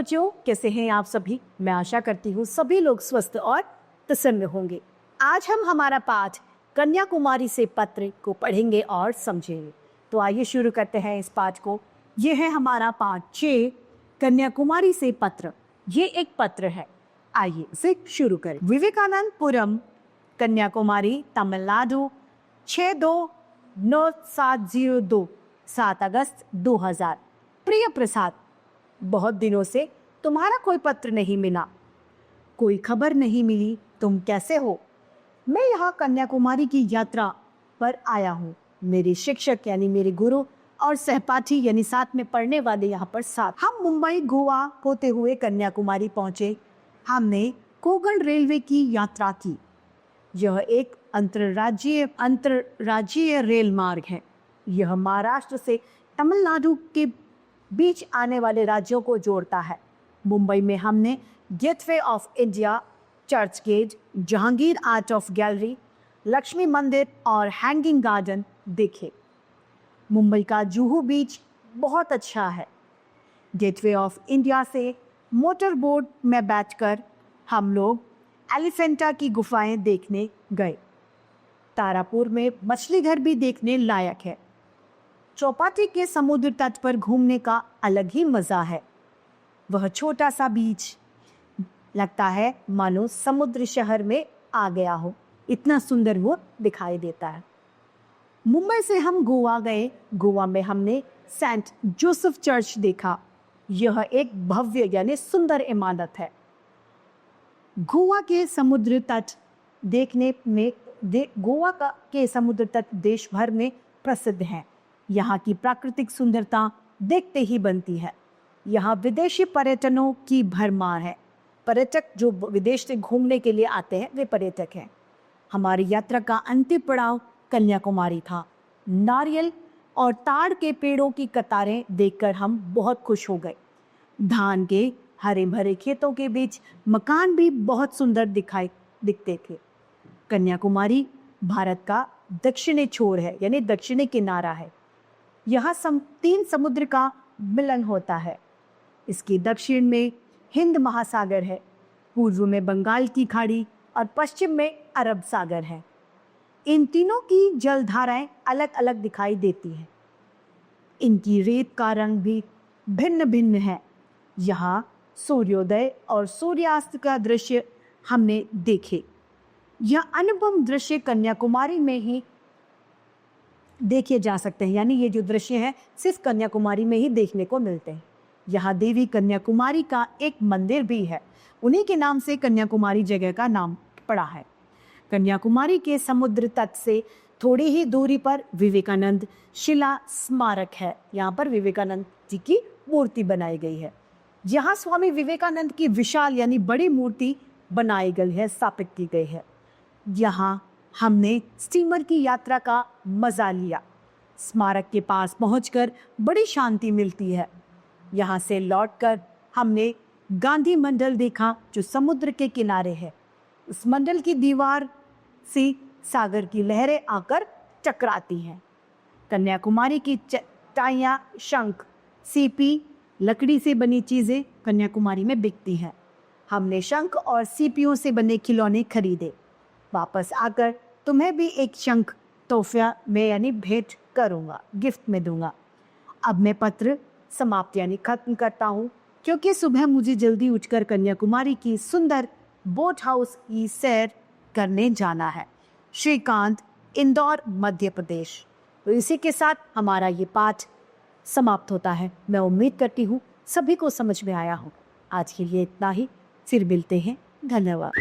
बच्चों, कैसे हैं आप सभी? मैं आशा करती हूँ सभी लोग स्वस्थ और प्रसन्न होंगे। आज हम हमारा पाठ कन्याकुमारी से पत्र को पढ़ेंगे और समझेंगे। तो आइए शुरू करते हैं इस पाठ को। ये है हमारा पाठ 6, कन्याकुमारी से पत्र। ये एक पत्र है। आइए इसे शुरू करें। विवेकानंदपुरम, कन्याकुमारी, तमिलनाडु, 629702, 7 अगस्त 2000। प्रिय प्रसाद, बहुत दिनों से तुम्हारा कोई पत्र नहीं मिला, कोई खबर नहीं मिली। तुम कैसे हो? मैं यहाँ कन्याकुमारी की यात्रा पर आया हूँ। मेरे शिक्षक यानी मेरे गुरु और सहपाठी यानी साथ में पढ़ने वाले यहाँ पर साथ। हम मुंबई गोवा होते हुए कन्याकुमारी पहुँचे। हमने कोंकण रेलवे की यात्रा की। यह एक अंतर्राज्यीय रेल मार्ग है। यह महाराष्ट्र से तमिलनाडु के बीच आने वाले राज्यों को जोड़ता है। मुंबई में हमने gateway of India, church gate, Jehangir art of gallery, Lakshmi मंदिर और हैंगिंग गार्डन देखे। मुंबई का जुहू बीच बहुत अच्छा है। गेटवे ऑफ इंडिया से मोटर बोट में बैठकर हम लोग एलिफेंटा की गुफाएं देखने गए। तारापुर में मछली घर भी देखने लायक है। चौपाटी के समुद्र तट पर घूमने का अलग ही मज़ा है। वह छोटा सा बीच लगता है मानो समुद्र शहर में आ गया हो, इतना सुंदर वो दिखाई देता है। मुंबई से हम गोवा गए। गोवा में हमने सेंट जोसेफ चर्च देखा। यह एक भव्य यानी सुंदर इमारत है। गोवा के समुद्र तट के समुद्र तट देश भर में प्रसिद्ध हैं। यहाँ की प्राकृतिक सुंदरता देखते ही बनती है। यहाँ विदेशी पर्यटनों की भरमार है। पर्यटक जो विदेश से घूमने के लिए आते हैं वे पर्यटक हैं। हमारी यात्रा का अंतिम पड़ाव कन्याकुमारी था। नारियल और ताड़ के पेड़ों की कतारें देखकर हम बहुत खुश हो गए। धान के हरे भरे खेतों के बीच मकान भी बहुत सुंदर दिखते थे। कन्याकुमारी भारत का दक्षिणी छोर है यानी दक्षिणी किनारा है। यहाँ 3 समुद्र का मिलन होता है। इसके दक्षिण में हिंद महासागर है, पूर्व में बंगाल की खाड़ी और पश्चिम में अरब सागर है। इन तीनों की जलधाराएं अलग अलग दिखाई देती हैं। इनकी रेत का रंग भी भिन्न भिन्न है। यहाँ सूर्योदय और सूर्यास्त का दृश्य हमने देखे। यह अनुपम दृश्य कन्याकुमारी में ही देखे जा सकते हैं, यानी ये जो दृश्य है सिर्फ कन्याकुमारी में ही देखने को मिलते हैं। यहाँ देवी कन्याकुमारी का एक मंदिर भी है। उन्हीं के नाम से कन्याकुमारी जगह का नाम पड़ा है। कन्याकुमारी के समुद्र तट से थोड़ी ही दूरी पर विवेकानंद शिला स्मारक है। यहाँ पर विवेकानंद जी की मूर्ति बनाई गई है। यहाँ स्वामी विवेकानंद की विशाल यानी बड़ी मूर्ति बनाई गई है, स्थापित की गई है। यहाँ हमने स्टीमर की यात्रा का मजा लिया। स्मारक के पास पहुंचकर बड़ी शांति मिलती है। यहाँ से लौटकर हमने गांधी मंडल देखा जो समुद्र के किनारे है। उस मंडल की दीवार से सागर की लहरें आकर टकराती हैं। कन्याकुमारी की चटाइयाँ, शंख, सीपी, लकड़ी से बनी चीज़ें कन्याकुमारी में बिकती हैं। हमने शंख और सीपियों से बने खिलौने खरीदे। वापस आकर तुम्हें भी एक शंख तोहफा में यानी भेंट करूँगा, गिफ्ट में दूंगा। अब मैं पत्र समाप्त यानी खत्म करता हूँ, क्योंकि सुबह मुझे जल्दी उठकर कन्याकुमारी की सुंदर बोट हाउस की सैर करने जाना है। श्रीकांत, इंदौर, मध्य प्रदेश। तो इसी के साथ हमारा ये पाठ समाप्त होता है। मैं उम्मीद करती हूँ सभी को समझ में आया हो। आज के लिए इतना ही, फिर मिलते हैं। धन्यवाद।